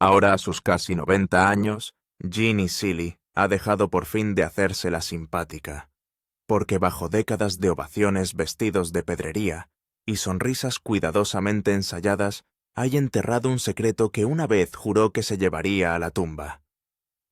Ahora, a sus casi 90 años, Jeannie Seely ha dejado por fin de hacérsela simpática, porque bajo décadas de ovaciones vestidos de pedrería y sonrisas cuidadosamente ensayadas, hay enterrado un secreto que una vez juró que se llevaría a la tumba.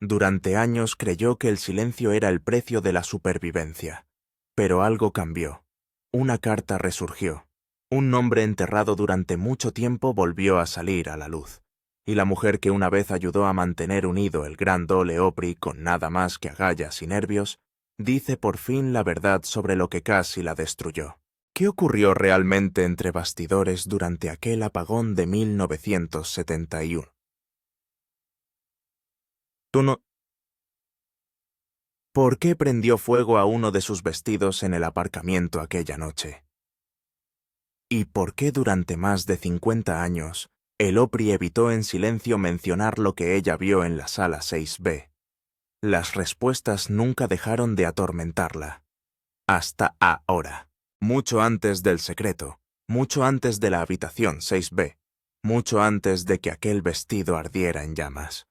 Durante años creyó que el silencio era el precio de la supervivencia, pero algo cambió. Una carta resurgió. Un nombre enterrado durante mucho tiempo volvió a salir a la luz. Y la mujer que una vez ayudó a mantener unido el gran Dole Opry con nada más que agallas y nervios, dice por fin la verdad sobre lo que casi la destruyó. ¿Qué ocurrió realmente entre bastidores durante aquel apagón de 1971? Tú no... ¿Por qué prendió fuego a uno de sus vestidos en el aparcamiento aquella noche? ¿Y por qué durante más de 50 años el Opry evitó en silencio mencionar lo que ella vio en la sala 6B? Las respuestas nunca dejaron de atormentarla. Hasta ahora. Mucho antes del secreto, mucho antes de la habitación 6B, mucho antes de que aquel vestido ardiera en llamas.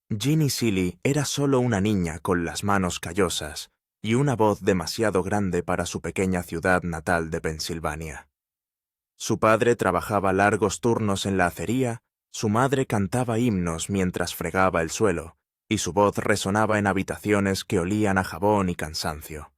Jeannie Seely era solo una niña con las manos callosas y una voz demasiado grande para su pequeña ciudad natal de Pensilvania. Su padre trabajaba largos turnos en la acería, su madre cantaba himnos mientras fregaba el suelo, y su voz resonaba en habitaciones que olían a jabón y cansancio.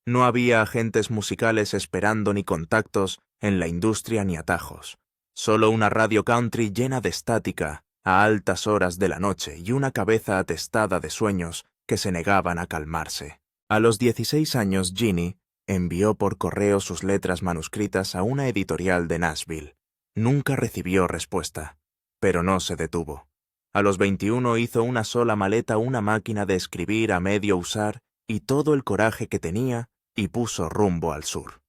No había agentes musicales esperando ni contactos en la industria ni atajos. Solo una radio country llena de estática a altas horas de la noche y una cabeza atestada de sueños que se negaban a calmarse. A los 16 años, Jeannie envió por correo sus letras manuscritas a una editorial de Nashville. Nunca recibió respuesta, pero no se detuvo. A los 21 hizo una sola maleta, una máquina de escribir a medio usar y todo el coraje que tenía, y puso rumbo al sur.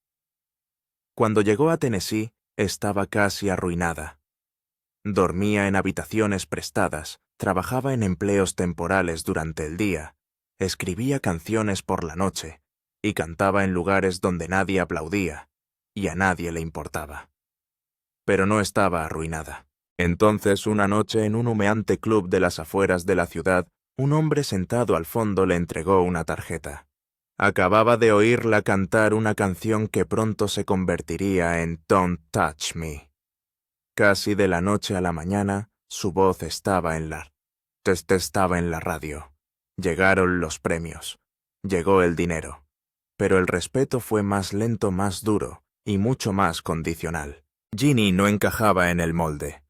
Cuando llegó a Tennessee, estaba casi arruinada. Dormía en habitaciones prestadas, trabajaba en empleos temporales durante el día, escribía canciones por la noche, y cantaba en lugares donde nadie aplaudía, y a nadie le importaba. Pero no estaba arruinada. Entonces, una noche en un humeante club de las afueras de la ciudad, un hombre sentado al fondo le entregó una tarjeta. Acababa de oírla cantar una canción que pronto se convertiría en Don't Touch Me. Casi de la noche a la mañana, su voz estaba en la radio. Llegaron los premios. Llegó el dinero. Pero el respeto fue más lento, más duro y mucho más condicional. Jeannie no encajaba en el molde.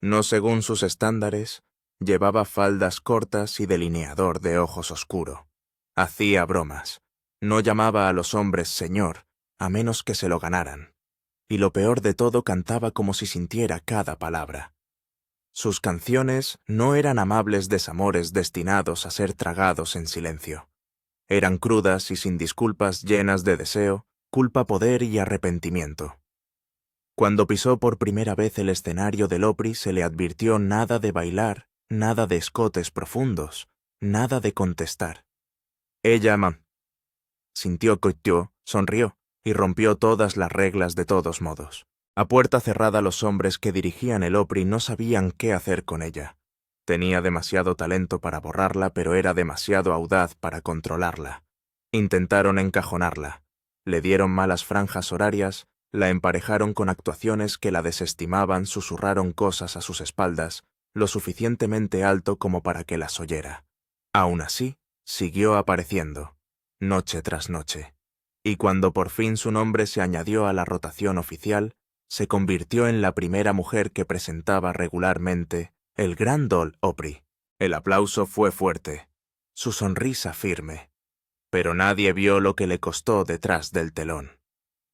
No según sus estándares, llevaba faldas cortas y delineador de ojos oscuro. Hacía bromas. No llamaba a los hombres señor, a menos que se lo ganaran. Y lo peor de todo, cantaba como si sintiera cada palabra. Sus canciones no eran amables desamores destinados a ser tragados en silencio. Eran crudas y sin disculpas, llenas de deseo, culpa, poder y arrepentimiento. Cuando pisó por primera vez el escenario del Opry, se le advirtió nada de bailar, nada de escotes profundos, nada de contestar. Ella sintió coitó, sonrió y rompió todas las reglas de todos modos. A puerta cerrada, los hombres que dirigían el Opry no sabían qué hacer con ella. Tenía demasiado talento para borrarla, pero era demasiado audaz para controlarla. Intentaron encajonarla. Le dieron malas franjas horarias, la emparejaron con actuaciones que la desestimaban, susurraron cosas a sus espaldas, lo suficientemente alto como para que las oyera. Aún así, siguió apareciendo, noche tras noche. Y cuando por fin su nombre se añadió a la rotación oficial, se convirtió en la primera mujer que presentaba regularmente el Gran Dole Opry. El aplauso fue fuerte, su sonrisa firme, pero nadie vio lo que le costó detrás del telón.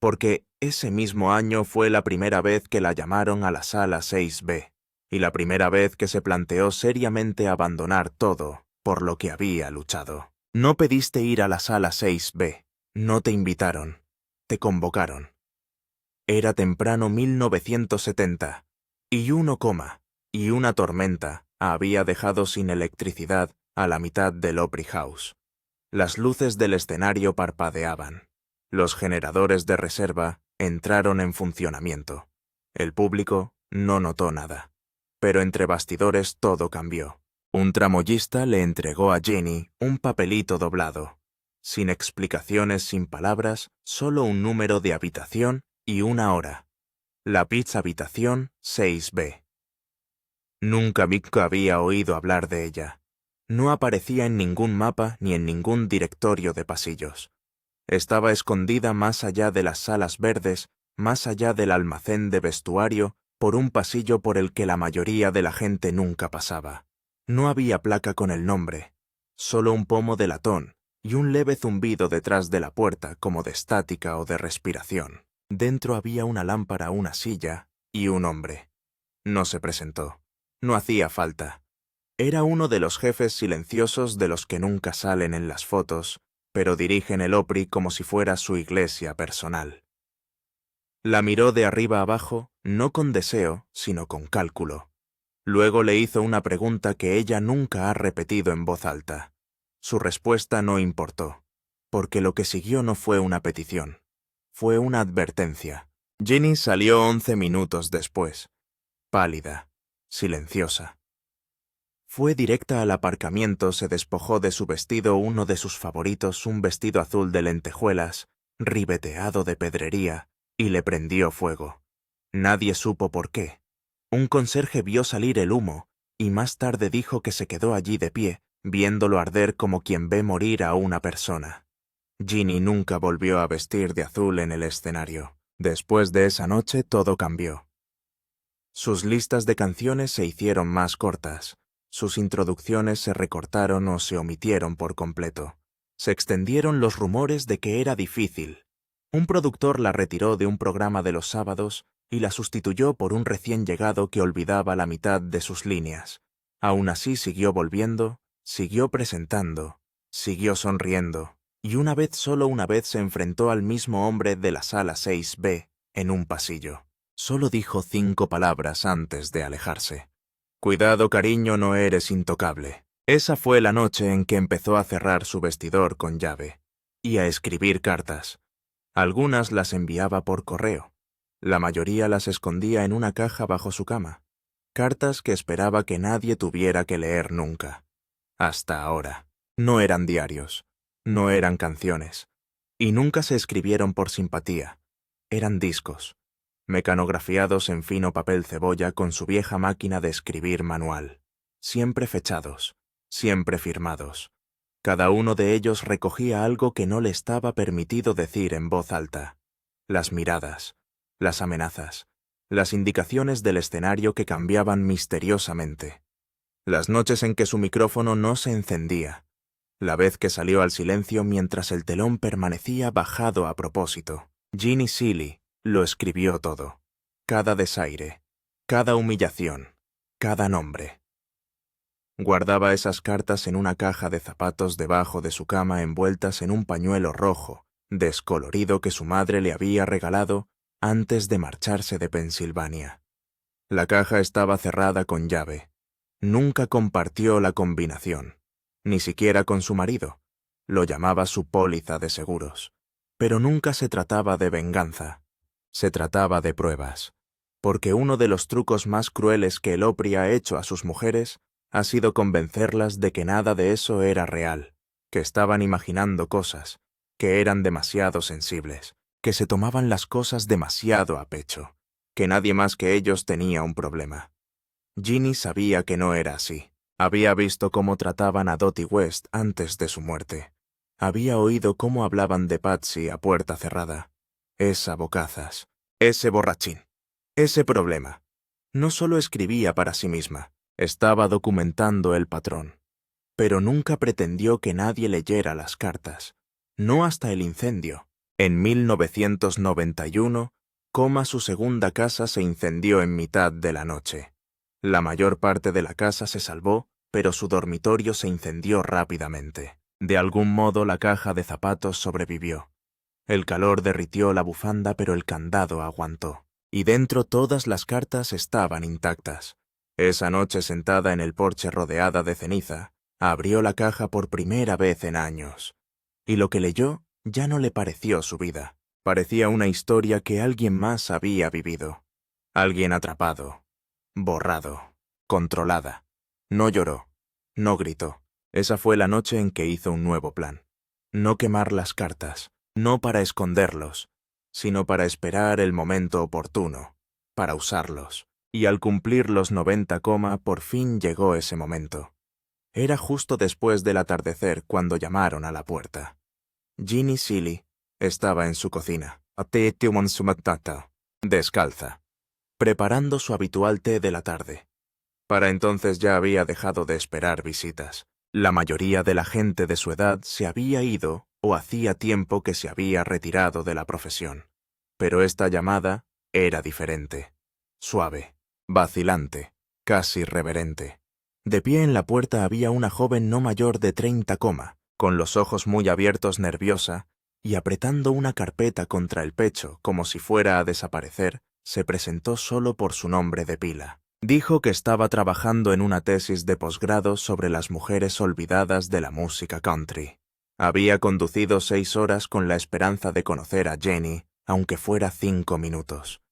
Porque ese mismo año fue la primera vez que la llamaron a la sala 6B, y la primera vez que se planteó seriamente abandonar todo por lo que había luchado. No pediste ir a la sala 6B, no te invitaron, te convocaron. Era temprano 1970, y y una tormenta había dejado sin electricidad a la mitad del Opry House. Las luces del escenario parpadeaban. Los generadores de reserva entraron en funcionamiento. El público no notó nada. Pero entre bastidores todo cambió. Un tramoyista le entregó a Ginny un papelito doblado. Sin explicaciones, sin palabras, solo un número de habitación y una hora. La Pizza Habitación 6B. Nunca Mick había oído hablar de ella. No aparecía en ningún mapa ni en ningún directorio de pasillos. Estaba escondida más allá de las salas verdes, más allá del almacén de vestuario, por un pasillo por el que la mayoría de la gente nunca pasaba. No había placa con el nombre, solo un pomo de latón y un leve zumbido detrás de la puerta como de estática o de respiración. Dentro había una lámpara, una silla y un hombre. No se presentó. No hacía falta. Era uno de los jefes silenciosos de los que nunca salen en las fotos, pero dirigen el Opry como si fuera su iglesia personal. La miró de arriba abajo, no con deseo, sino con cálculo. Luego le hizo una pregunta que ella nunca ha repetido en voz alta. Su respuesta no importó, porque lo que siguió no fue una petición. Fue una advertencia. Ginny salió 11 minutos después, pálida, silenciosa. Fue directa al aparcamiento, se despojó de su vestido, uno de sus favoritos, un vestido azul de lentejuelas, ribeteado de pedrería, y le prendió fuego. Nadie supo por qué. Un conserje vio salir el humo, y más tarde dijo que se quedó allí de pie, viéndolo arder como quien ve morir a una persona. Ginny nunca volvió a vestir de azul en el escenario. Después de esa noche todo cambió. Sus listas de canciones se hicieron más cortas. Sus introducciones se recortaron o se omitieron por completo. Se extendieron los rumores de que era difícil. Un productor la retiró de un programa de los sábados y la sustituyó por un recién llegado que olvidaba la mitad de sus líneas. Aún así siguió volviendo, siguió presentando, siguió sonriendo, y solo una vez se enfrentó al mismo hombre de la sala 6B en un pasillo. Solo dijo 5 palabras antes de alejarse. «Cuidado, cariño, no eres intocable». Esa fue la noche en que empezó a cerrar su vestidor con llave y a escribir cartas. Algunas las enviaba por correo. La mayoría las escondía en una caja bajo su cama. Cartas que esperaba que nadie tuviera que leer nunca. Hasta ahora. No eran diarios. No eran canciones. Y nunca se escribieron por simpatía. Eran discos, mecanografiados en fino papel cebolla con su vieja máquina de escribir manual. Siempre fechados, siempre firmados. Cada uno de ellos recogía algo que no le estaba permitido decir en voz alta. Las miradas, las amenazas, las indicaciones del escenario que cambiaban misteriosamente. Las noches en que su micrófono no se encendía. La vez que salió al silencio mientras el telón permanecía bajado a propósito. Ginny Seeley lo escribió todo. Cada desaire, cada humillación, cada nombre. Guardaba esas cartas en una caja de zapatos debajo de su cama envueltas en un pañuelo rojo, descolorido que su madre le había regalado antes de marcharse de Pensilvania. La caja estaba cerrada con llave. Nunca compartió la combinación, ni siquiera con su marido. Lo llamaba su póliza de seguros. Pero nunca se trataba de venganza. Se trataba de pruebas. Porque uno de los trucos más crueles que el Opry ha hecho a sus mujeres ha sido convencerlas de que nada de eso era real, que estaban imaginando cosas, que eran demasiado sensibles, que se tomaban las cosas demasiado a pecho, que nadie más que ellos tenía un problema. Ginny sabía que no era así. Había visto cómo trataban a Dottie West antes de su muerte. Había oído cómo hablaban de Patsy a puerta cerrada. Esa bocazas, ese borrachín, ese problema. No solo escribía para sí misma, estaba documentando el patrón. Pero nunca pretendió que nadie leyera las cartas. No hasta el incendio. En 1991, su segunda casa se incendió en mitad de la noche. La mayor parte de la casa se salvó, pero su dormitorio se incendió rápidamente. De algún modo la caja de zapatos sobrevivió. El calor derritió la bufanda, pero el candado aguantó. Y dentro todas las cartas estaban intactas. Esa noche, sentada en el porche rodeada de ceniza, abrió la caja por primera vez en años. Y lo que leyó ya no le pareció su vida. Parecía una historia que alguien más había vivido. Alguien atrapado, borrado. controlada. No lloró, no gritó. Esa fue la noche en que hizo un nuevo plan. No quemar las cartas, no para esconderlos, sino para esperar el momento oportuno, para usarlos. Y al cumplir los 90, por fin llegó ese momento. Era justo después del atardecer cuando llamaron a la puerta. Ginny Seeley estaba en su cocina, descalza, preparando su habitual té de la tarde. Para entonces ya había dejado de esperar visitas. La mayoría de la gente de su edad se había ido o hacía tiempo que se había retirado de la profesión. Pero esta llamada era diferente. Suave, vacilante, casi reverente. De pie en la puerta había una joven no mayor de 30, con los ojos muy abiertos, nerviosa, y apretando una carpeta contra el pecho como si fuera a desaparecer, se presentó solo por su nombre de pila. Dijo que estaba trabajando en una tesis de posgrado sobre las mujeres olvidadas de la música country. Había conducido 6 horas con la esperanza de conocer a Jenny, aunque fuera 5 minutos.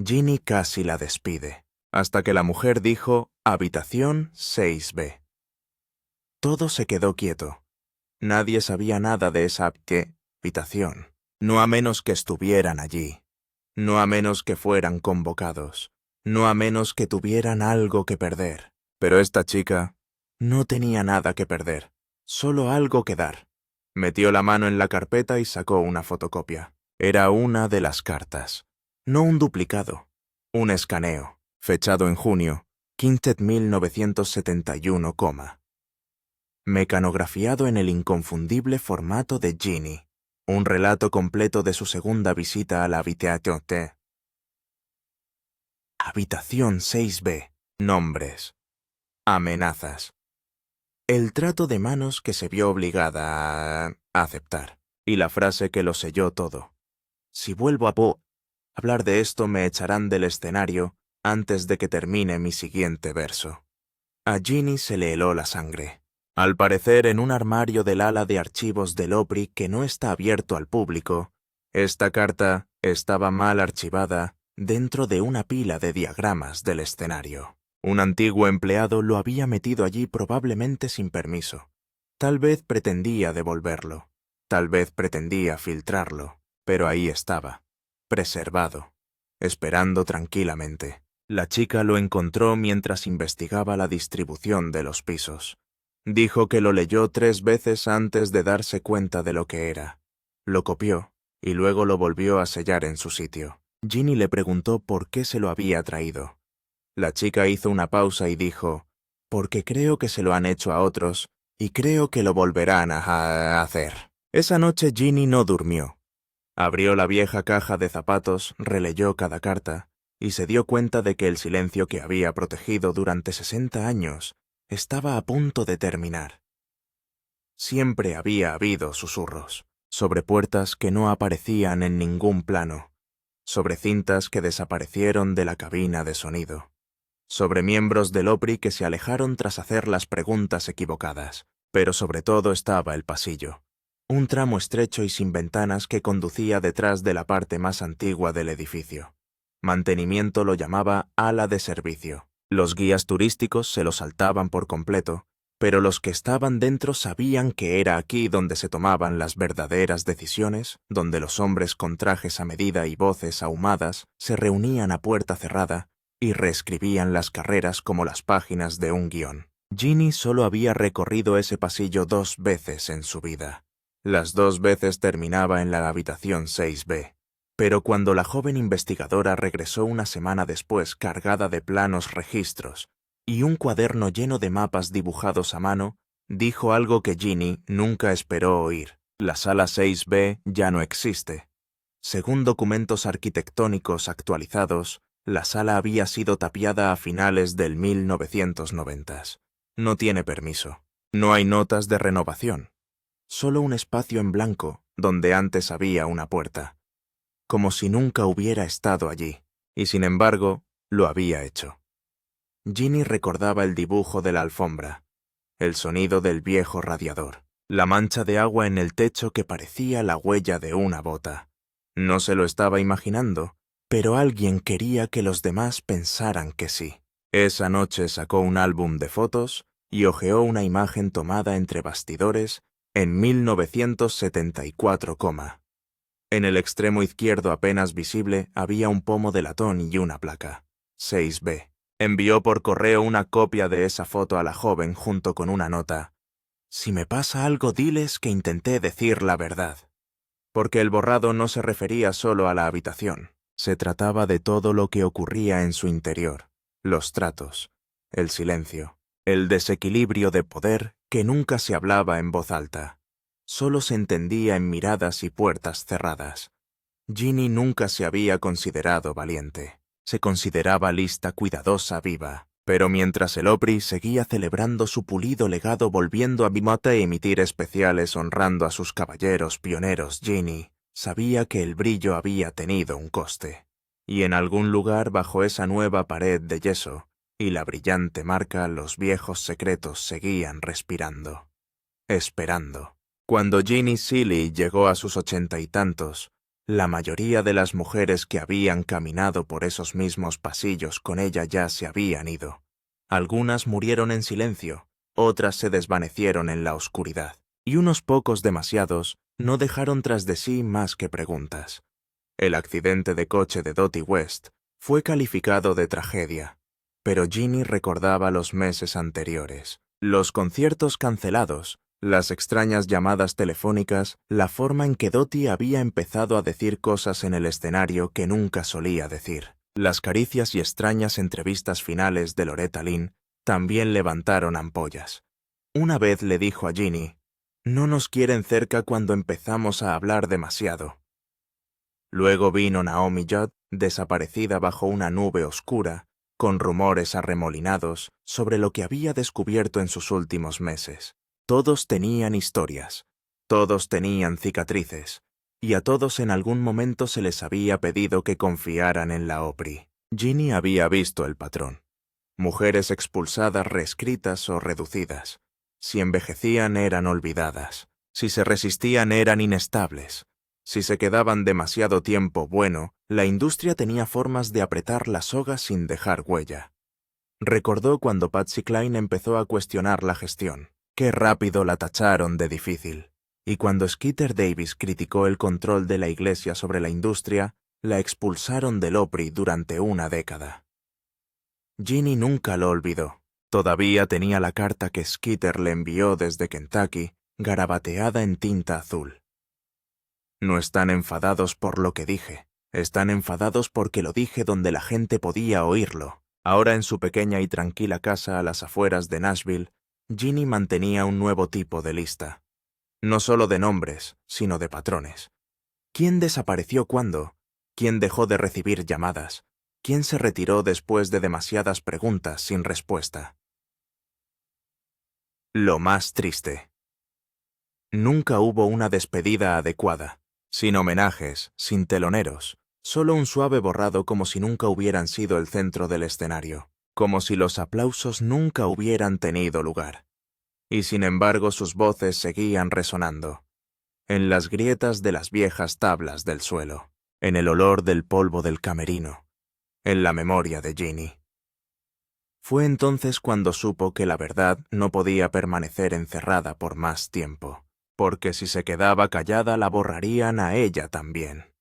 Ginny casi la despide, hasta que la mujer dijo habitación 6B. Todo se quedó quieto. Nadie sabía nada de esa habitación, no a menos que estuvieran allí, no a menos que fueran convocados, no a menos que tuvieran algo que perder. Pero esta chica no tenía nada que perder, solo algo que dar. Metió la mano en la carpeta y sacó una fotocopia. Era una de las cartas. No un duplicado, un escaneo, fechado en junio, 1971, mecanografiado en el inconfundible formato de Ginny, un relato completo de su segunda visita a la habitación. Habitación 6B. Nombres. Amenazas. El trato de manos que se vio obligada a aceptar, y la frase que lo selló todo. Si vuelvo a hablar de esto me echarán del escenario antes de que termine mi siguiente verso. A Ginny se le heló la sangre. Al parecer, en un armario del ala de archivos del Opry que no está abierto al público, esta carta estaba mal archivada dentro de una pila de diagramas del escenario. Un antiguo empleado lo había metido allí probablemente sin permiso. Tal vez pretendía devolverlo, tal vez pretendía filtrarlo, pero ahí estaba, preservado, esperando tranquilamente. La chica lo encontró mientras investigaba la distribución de los pisos. Dijo que lo leyó 3 veces antes de darse cuenta de lo que era. Lo copió y luego lo volvió a sellar en su sitio. Ginny le preguntó por qué se lo había traído. La chica hizo una pausa y dijo, «Porque creo que se lo han hecho a otros y creo que lo volverán a hacer». Esa noche Ginny no durmió. Abrió la vieja caja de zapatos, releyó cada carta y se dio cuenta de que el silencio que había protegido durante 60 años estaba a punto de terminar. Siempre había habido susurros, sobre puertas que no aparecían en ningún plano, sobre cintas que desaparecieron de la cabina de sonido, sobre miembros del Opry que se alejaron tras hacer las preguntas equivocadas, pero sobre todo estaba el pasillo, un tramo estrecho y sin ventanas que conducía detrás de la parte más antigua del edificio. Mantenimiento lo llamaba ala de servicio. Los guías turísticos se lo saltaban por completo, pero los que estaban dentro sabían que era aquí donde se tomaban las verdaderas decisiones, donde los hombres con trajes a medida y voces ahumadas se reunían a puerta cerrada y reescribían las carreras como las páginas de un guión. Ginny solo había recorrido ese pasillo 2 veces en su vida. Las 2 veces terminaba en la habitación 6B. Pero cuando la joven investigadora regresó una semana después cargada de planos registros y un cuaderno lleno de mapas dibujados a mano, dijo algo que Ginny nunca esperó oír. La sala 6B ya no existe. Según documentos arquitectónicos actualizados, la sala había sido tapiada a finales del 1990. No tiene permiso. No hay notas de renovación. Solo un espacio en blanco donde antes había una puerta. Como si nunca hubiera estado allí, y sin embargo, lo había hecho. Ginny recordaba el dibujo de la alfombra, el sonido del viejo radiador, la mancha de agua en el techo que parecía la huella de una bota. No se lo estaba imaginando, pero alguien quería que los demás pensaran que sí. Esa noche sacó un álbum de fotos y hojeó una imagen tomada entre bastidores en 1974, en el extremo izquierdo apenas visible había un pomo de latón y una placa. 6B. Envió por correo una copia de esa foto a la joven junto con una nota. Si me pasa algo, diles que intenté decir la verdad. Porque el borrado no se refería solo a la habitación. Se trataba de todo lo que ocurría en su interior. Los tratos, el silencio, el desequilibrio de poder que nunca se hablaba en voz alta. Solo se entendía en miradas y puertas cerradas. Ginny nunca se había considerado valiente. Se consideraba lista, cuidadosa, viva. Pero mientras el Opry seguía celebrando su pulido legado volviendo a Bimota e emitir especiales honrando a sus caballeros pioneros, Ginny sabía que el brillo había tenido un coste. Y en algún lugar bajo esa nueva pared de yeso y la brillante marca los viejos secretos seguían respirando. Esperando. Cuando Ginny Seeley llegó a sus 80 y tantos, la mayoría de las mujeres que habían caminado por esos mismos pasillos con ella ya se habían ido. Algunas murieron en silencio, otras se desvanecieron en la oscuridad, y unos pocos demasiados no dejaron tras de sí más que preguntas. El accidente de coche de Dottie West fue calificado de tragedia, pero Ginny recordaba los meses anteriores, los conciertos cancelados, las extrañas llamadas telefónicas, la forma en que Dottie había empezado a decir cosas en el escenario que nunca solía decir. Las caricias y extrañas entrevistas finales de Loretta Lynn también levantaron ampollas. Una vez le dijo a Ginny, «No nos quieren cerca cuando empezamos a hablar demasiado». Luego vino Naomi Judd, desaparecida bajo una nube oscura, con rumores arremolinados sobre lo que había descubierto en sus últimos meses. Todos tenían historias, todos tenían cicatrices, y a todos en algún momento se les había pedido que confiaran en la Opry. Ginny había visto el patrón. Mujeres expulsadas, reescritas o reducidas. Si envejecían eran olvidadas. Si se resistían eran inestables. Si se quedaban demasiado tiempo, bueno, la industria tenía formas de apretar la soga sin dejar huella. Recordó cuando Patsy Cline empezó a cuestionar la gestión. Qué rápido la tacharon de difícil. Y cuando Skeeter Davis criticó el control de la iglesia sobre la industria, la expulsaron del Opry durante una década. Ginny nunca lo olvidó. Todavía tenía la carta que Skeeter le envió desde Kentucky, garabateada en tinta azul. No están enfadados por lo que dije. Están enfadados porque lo dije donde la gente podía oírlo. Ahora en su pequeña y tranquila casa a las afueras de Nashville, Ginny mantenía un nuevo tipo de lista. No solo de nombres, sino de patrones. ¿Quién desapareció cuándo? ¿Quién dejó de recibir llamadas? ¿Quién se retiró después de demasiadas preguntas sin respuesta? Lo más triste. Nunca hubo una despedida adecuada, sin homenajes, sin teloneros, solo un suave borrado como si nunca hubieran sido el centro del escenario, como si los aplausos nunca hubieran tenido lugar. Y sin embargo sus voces seguían resonando, en las grietas de las viejas tablas del suelo, en el olor del polvo del camerino, en la memoria de Ginny. Fue entonces cuando supo que la verdad no podía permanecer encerrada por más tiempo, porque si se quedaba callada la borrarían a ella también.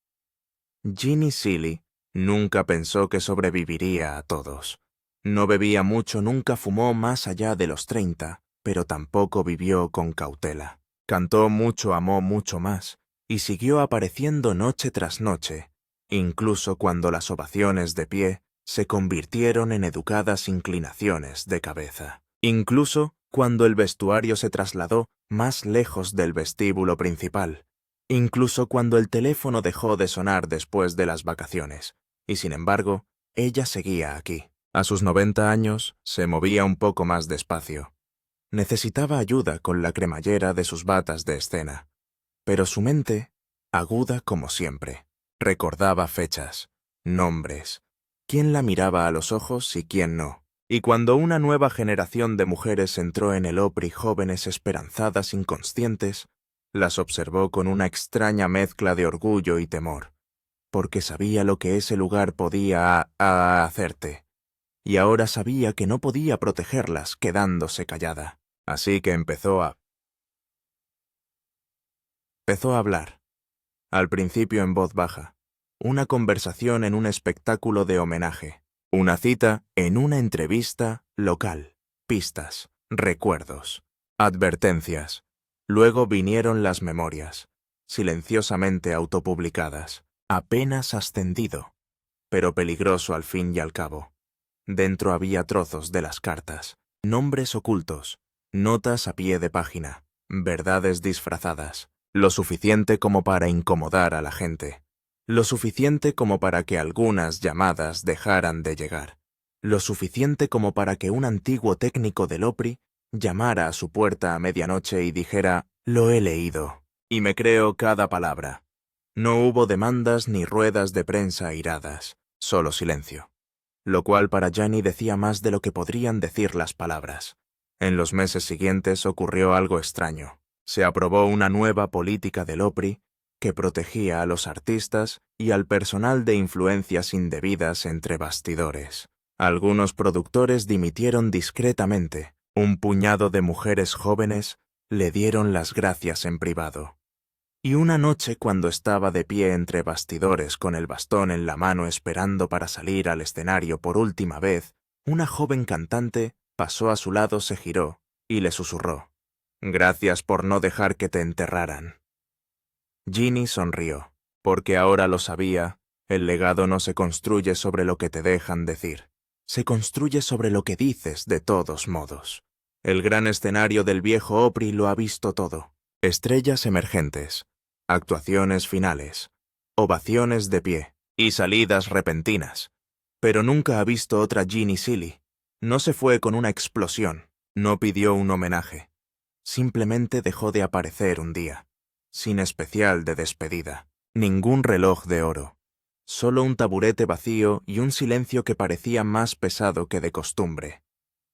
Ginny Seeley nunca pensó que sobreviviría a todos. No bebía mucho, nunca fumó más allá de los 30, pero tampoco vivió con cautela. Cantó mucho, amó mucho más, y siguió apareciendo noche tras noche, incluso cuando las ovaciones de pie se convirtieron en educadas inclinaciones de cabeza. Incluso cuando el vestuario se trasladó más lejos del vestíbulo principal. Incluso cuando el teléfono dejó de sonar después de las vacaciones. Y sin embargo, ella seguía aquí. A sus 90 años, se movía un poco más despacio. Necesitaba ayuda con la cremallera de sus batas de escena. Pero su mente, aguda como siempre, recordaba fechas, nombres, quién la miraba a los ojos y quién no. Y cuando una nueva generación de mujeres entró en el Opry, jóvenes esperanzadas inconscientes, las observó con una extraña mezcla de orgullo y temor, porque sabía lo que ese lugar podía hacerte. y ahora sabía que no podía protegerlas quedándose callada. Así que empezó a hablar. Al principio en voz baja. Una conversación en un espectáculo de homenaje. Una cita en una entrevista local. Pistas, recuerdos, advertencias. Luego vinieron las memorias, silenciosamente autopublicadas. Apenas ascendido, pero peligroso al fin y al cabo. Dentro había trozos de las cartas, nombres ocultos, notas a pie de página, verdades disfrazadas, lo suficiente como para incomodar a la gente, lo suficiente como para que algunas llamadas dejaran de llegar, lo suficiente como para que un antiguo técnico del OPRI llamara a su puerta a medianoche y dijera: «Lo he leído, y me creo cada palabra». No hubo demandas ni ruedas de prensa airadas, solo silencio. Lo cual para Gianni decía más de lo que podrían decir las palabras. En los meses siguientes ocurrió algo extraño. Se aprobó una nueva política del OPRI que protegía a los artistas y al personal de influencias indebidas entre bastidores. Algunos productores dimitieron discretamente. Un puñado de mujeres jóvenes le dieron las gracias en privado. Y una noche, cuando estaba de pie entre bastidores con el bastón en la mano esperando para salir al escenario por última vez, una joven cantante pasó a su lado, se giró y le susurró: «Gracias por no dejar que te enterraran». Ginny sonrió, porque ahora lo sabía, el legado no se construye sobre lo que te dejan decir, se construye sobre lo que dices de todos modos. El gran escenario del viejo OPRI lo ha visto todo. Estrellas emergentes, actuaciones finales, ovaciones de pie y salidas repentinas. Pero nunca ha visto otra Ginny Seely. No se fue con una explosión, no pidió un homenaje. Simplemente dejó de aparecer un día, sin especial de despedida, ningún reloj de oro, solo un taburete vacío y un silencio que parecía más pesado que de costumbre.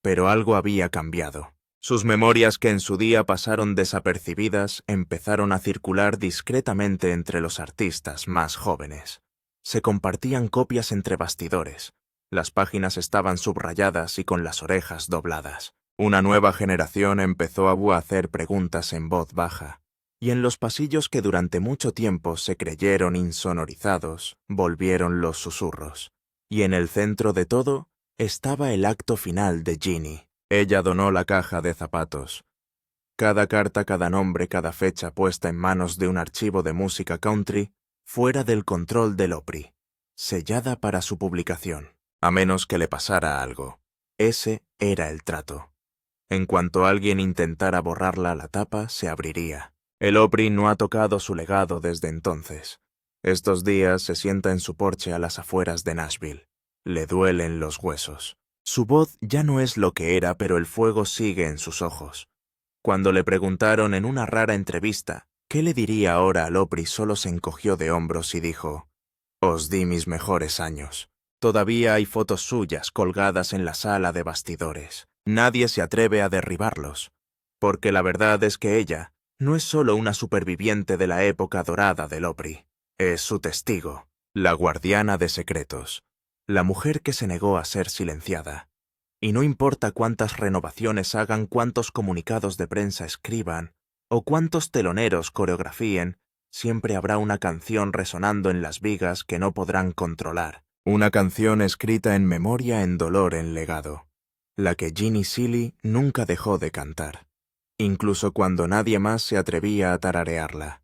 Pero algo había cambiado. Sus memorias, que en su día pasaron desapercibidas, empezaron a circular discretamente entre los artistas más jóvenes. Se compartían copias entre bastidores. Las páginas estaban subrayadas y con las orejas dobladas. Una nueva generación empezó a hacer preguntas en voz baja, y en los pasillos que durante mucho tiempo se creyeron insonorizados, volvieron los susurros. Y en el centro de todo estaba el acto final de Ginny. Ella donó la caja de zapatos. Cada carta, cada nombre, cada fecha puesta en manos de un archivo de música country, fuera del control del OPRI, sellada para su publicación, a menos que le pasara algo. Ese era el trato. En cuanto alguien intentara borrarla, la tapa se abriría. El OPRI no ha tocado su legado desde entonces. Estos días se sienta en su porche a las afueras de Nashville. Le duelen los huesos. Su voz ya no es lo que era, pero el fuego sigue en sus ojos. Cuando le preguntaron en una rara entrevista qué le diría ahora al OPRI, solo se encogió de hombros y dijo: «Os di mis mejores años». Todavía hay fotos suyas colgadas en la sala de bastidores. Nadie se atreve a derribarlos, porque la verdad es que ella no es solo una superviviente de la época dorada del OPRI, es su testigo, la guardiana de secretos. La mujer que se negó a ser silenciada. Y no importa cuántas renovaciones hagan, cuántos comunicados de prensa escriban, o cuántos teloneros coreografíen, siempre habrá una canción resonando en las vigas que no podrán controlar. Una canción escrita en memoria, en dolor, en legado. La que Ginny Seely nunca dejó de cantar, incluso cuando nadie más se atrevía a tararearla.